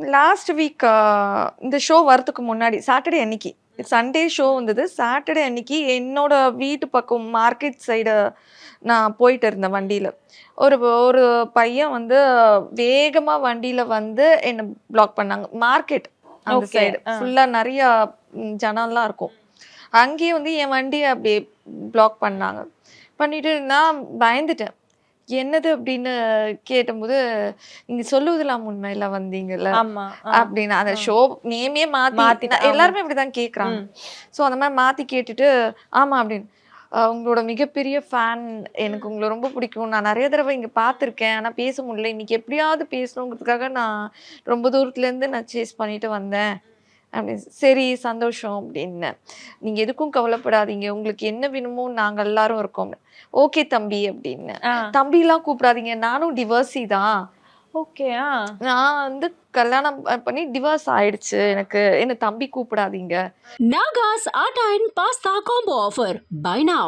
Last week இந்த show வரதுக்கு முன்னாடி சாட்டர்டே அன்னைக்கு சண்டே ஷோ வந்தது. சாட்டர்டே அன்னைக்கு என்னோட வீட்டு பக்கம் மார்க்கெட் சைடு நான் போயிட்டு இருந்தேன் வண்டியில. ஒரு ஒரு பையன் வந்து வேகமா வண்டியில வந்து என்ன பிளாக் பண்ணாங்க. மார்க்கெட் அந்த ஓகே. சைடு ஃபுல்லா நெறைய ஜனம்லாம் இருக்கும். அங்கேயே வந்து என் வண்டிய அப்படியே பிளாக் பண்ணாங்க. பண்ணிட்டு நான் பயந்துட்டேன். என்னது அப்படின்னு கேட்டபோது, "நீங்க சொல்லுவதெல்லாம் உண்மையில வந்தீங்கல்ல" ஆமா. அப்படின்னு. அந்த ஷோ நேமே மாத்தி மாத்திட்டு எல்லாருமே அப்படிதான் கேட்குறாங்க. ம். ஸோ அந்த மாரி மாத்தி கேட்டுட்டு, "ஆமா" அப்படின்னு. "உங்களோட மிகப்பெரிய ஃபேன். எனக்கு உங்கள ரொம்ப பிடிக்கும். நான் நெறைய தடவ இங்க பார்த்துருக்கேன். ஆனா பேச முடியல. இன்னைக்கு எப்படியாவது பேசணுங்கிறதுக்காக நான் ரொம்ப தூரத்துலேருந்து நான் சேஸ் பண்ணிட்டு வந்தேன்." அப்படின்னு. "சரி சந்தோஷம்" அப்படின்னேன். "நீங்க எதுக்கும் கவலைப்படாதீங்க. உங்களுக்கு என்ன வேணுமோ நாங்க எல்லாரும் இருக்கோம்." "ஓகே தம்பி" அப்படின்னேன். ஆ. "தம்பிலாம் கூப்பிடாதீங்க. நானும் டிவோர்ஸி தான். ஓகே. நான் வந்து கல்யாணம் பண்ணி டிவோர்ஸ் ஆயிடுச்சு எனக்கு. என்ன தம்பி கூப்பிடாதீங்க." Naga's Art and Pasta Combo Offer. Buy now.